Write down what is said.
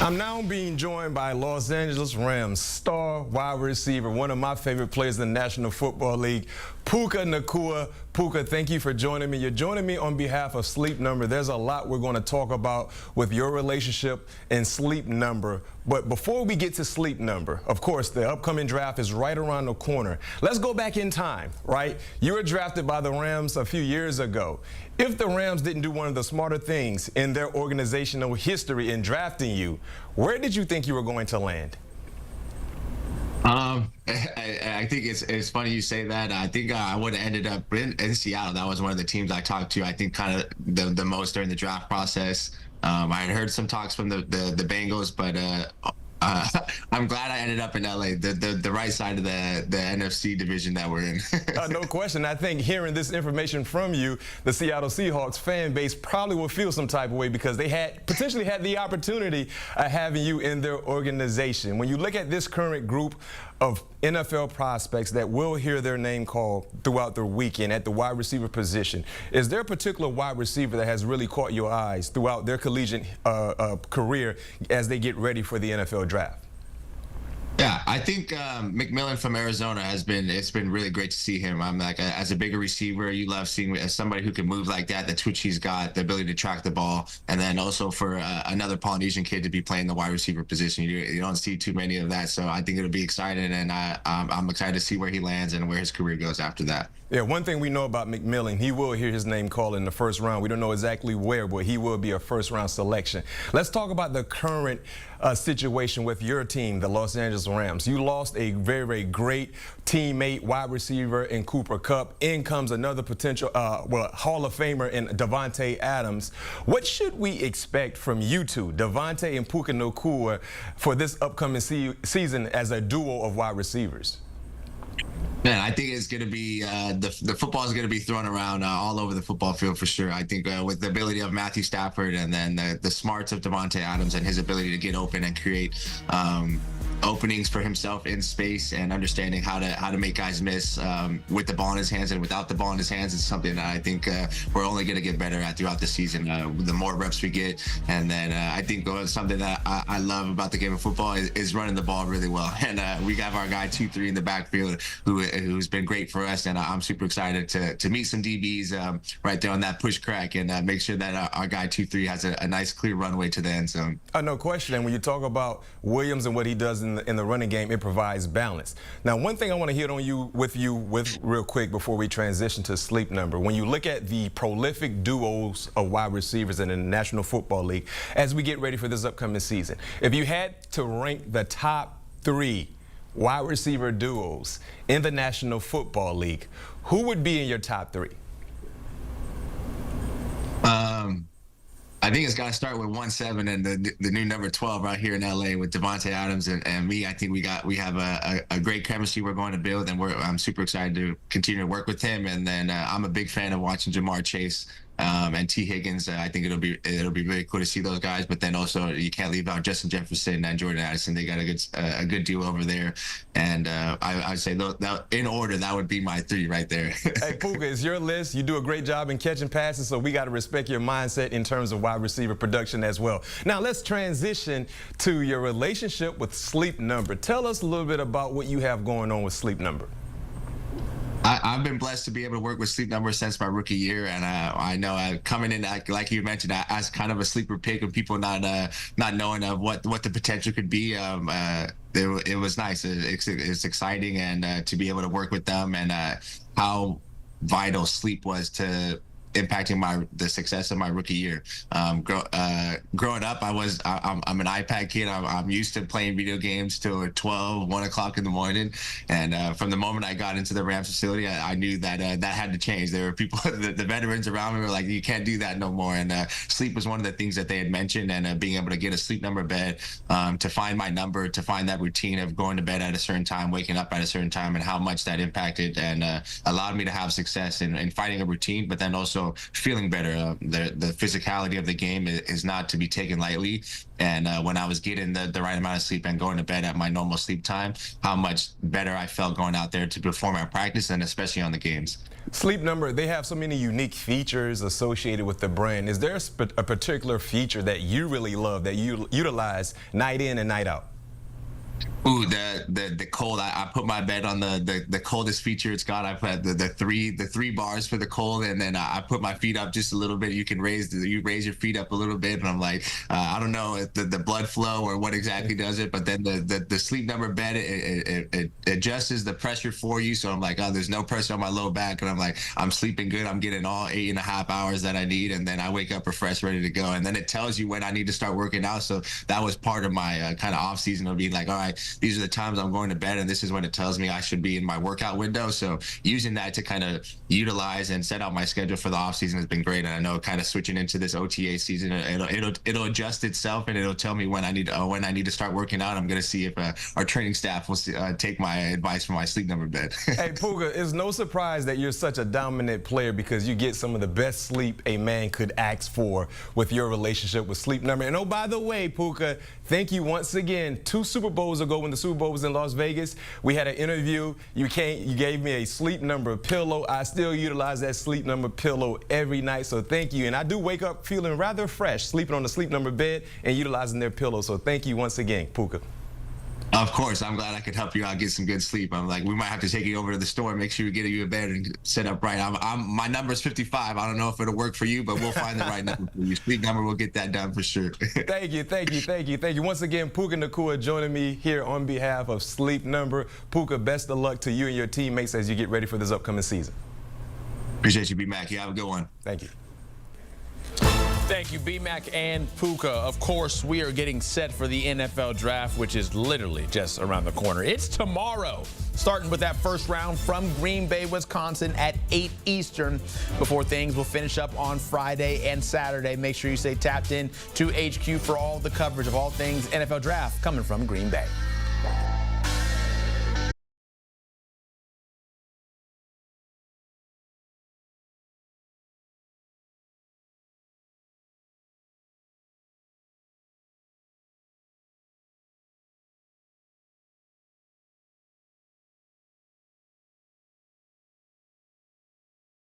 I'm now being joined by Los Angeles Rams star wide receiver, one of my favorite players in the National Football League, Puka Nacua. Puka, thank you for joining me. You're joining me on behalf of Sleep Number. There's a lot we're going to talk about with your relationship and Sleep Number. But before we get to Sleep Number, of course, the upcoming draft is right around the corner. Let's go back in time, right? You were drafted by the Rams a few years ago. If the Rams didn't do one of the smarter things in their organizational history in drafting you, where did you think you were going to land? I think it's funny you say that. I think I would have ended up in Seattle. That was one of the teams I talked to, I think, kind of the most during the draft process. I had heard some talks from the Bengals, but I'm glad I ended up in LA, the right side of the NFC division that we're in. No question. I think hearing this information from you, the Seattle Seahawks fan base probably will feel some type of way because they had potentially had the opportunity of having you in their organization. When you look at this current group of NFL prospects that will hear their name called throughout the weekend at the wide receiver position, is there a particular wide receiver that has really caught your eyes throughout their collegiate career as they get ready for the NFL draft? Yeah, I think McMillan from Arizona it's been really great to see him. I'm like, as a bigger receiver, you love seeing as somebody who can move like that, the twitch he's got, the ability to track the ball, and then also for another Polynesian kid to be playing the wide receiver position. You don't see too many of that, so I think it'll be exciting, and I'm excited to see where he lands and where his career goes after that. Yeah, one thing we know about McMillan, he will hear his name called in the first round. We don't know exactly where, but he will be a first-round selection. Let's talk about the current situation with your team, the Los Angeles Rams. You lost a very, very great teammate, wide receiver in Cooper Kupp. In comes another potential Hall of Famer in Davante Adams. What should we expect from you two, Davante and Puka Nacua, for this upcoming season as a duo of wide receivers? Man, I think it's going to be the football is going to be thrown around all over the football field for sure. I think with the ability of Matthew Stafford and then the smarts of Davante Adams and his ability to get open and create openings for himself in space and understanding how to make guys miss with the ball in his hands and without the ball in his hands is something that I think we're only going to get better at throughout the season. The more reps we get, and then I think something that I love about the game of football is running the ball really well. And we have our guy 2-3 in the backfield who's been great for us, and I'm super excited to meet some DBs right there on that push crack and make sure that our guy 2-3 has a nice clear runway to the end zone. No question. And when you talk about Williams and what he does in the running game, it provides balance. Now, one thing I want to hit on with real quick before we transition to Sleep Number. When you look at the prolific duos of wide receivers in the National Football League as we get ready for this upcoming season, if you had to rank the top 3 wide receiver duos in the National Football League, who would be in your top 3? I think it's got to start with 1-7 and the new number 12 right here in LA with Davante Adams and me. I think we have a great chemistry we're going to build, and I'm super excited to continue to work with him. And then I'm a big fan of watching Jamar Chase and T. Higgins. I think it'll be really cool to see those guys. But then also you can't leave out Justin Jefferson and Jordan Addison. They got a good deal over there. And I'd say in order, that would be my 3 right there. Hey, Puka, it's your list. You do a great job in catching passes, so we got to respect your mindset in terms of wide receiver production as well. Now let's transition to your relationship with Sleep Number. Tell us a little bit about what you have going on with Sleep Number. I've been blessed to be able to work with Sleep Number since my rookie year, and I know coming in like you mentioned as kind of a sleeper pick and people not knowing of what the potential could be. It was nice. It's exciting, and to be able to work with them and how vital sleep was to impacting the success of my rookie year. Growing up, I'm an iPad kid. I'm used to playing video games till 12, 1 o'clock in the morning. And from the moment I got into the Rams facility, I knew that that had to change. There were people, the veterans around me were like, you can't do that no more. And sleep was one of the things that they had mentioned, and being able to get a Sleep Number bed, to find my number, to find that routine of going to bed at a certain time, waking up at a certain time, and how much that impacted and allowed me to have success in finding a routine, but then also also feeling better. The physicality of the game is not to be taken lightly. And when I was getting the right amount of sleep and going to bed at my normal sleep time, how much better I felt going out there to perform at practice and especially on the games. Sleep Number, they have so many unique features associated with the brand. Is there a particular feature that you really love that you utilize night in and night out? Ooh, the cold. I put my bed on the coldest feature it's got. I've had the three bars for the cold, and then I put my feet up just a little bit. You can raise your feet up a little bit, and I'm like, I don't know if the blood flow or what exactly does it, but then the Sleep Number bed it adjusts the pressure for you. So I'm like, oh, there's no pressure on my low back, and I'm like, I'm sleeping good. I'm getting all 8.5 hours that I need, and then I wake up refreshed, ready to go. And then it tells you when I need to start working out. So that was part of my kind of off season of being like, all right, these are the times I'm going to bed, and this is when it tells me I should be in my workout window. So using that to kind of utilize and set out my schedule for the off season has been great. And I know kind of switching into this OTA season, it'll adjust itself, and it'll tell me when I need to start working out. I'm going to see if our training staff will take my advice for my Sleep Number bed. Hey, Puka, it's no surprise that you're such a dominant player because you get some of the best sleep a man could ask for with your relationship with Sleep Number. And oh, by the way, Puka, thank you once again. 2 Super Bowls ago, when the Super Bowl was in Las Vegas, we had an interview. You gave me a Sleep Number pillow. I still utilize that Sleep Number pillow every night, so thank you. And I do wake up feeling rather fresh, sleeping on the Sleep Number bed and utilizing their pillow. So thank you once again, Puka. Of course, I'm glad I could help you out get some good sleep. I'm like, we might have to take you over to the store, make sure we get you a bed and set up right. My number's 55. I don't know if it'll work for you, but we'll find the right number for you. Sleep Number will get that done for sure. Thank you. Once again, Puka Nacua joining me here on behalf of Sleep Number. Puka, best of luck to you and your teammates as you get ready for this upcoming season. Appreciate you, B-Mac. You have a good one. Thank you. Thank you, B-Mac and Puka. Of course, we are getting set for the NFL draft, which is literally just around the corner. It's tomorrow, starting with that first round from Green Bay, Wisconsin at 8 Eastern before things will finish up on Friday and Saturday. Make sure you stay tapped in to HQ for all the coverage of all things NFL draft coming from Green Bay.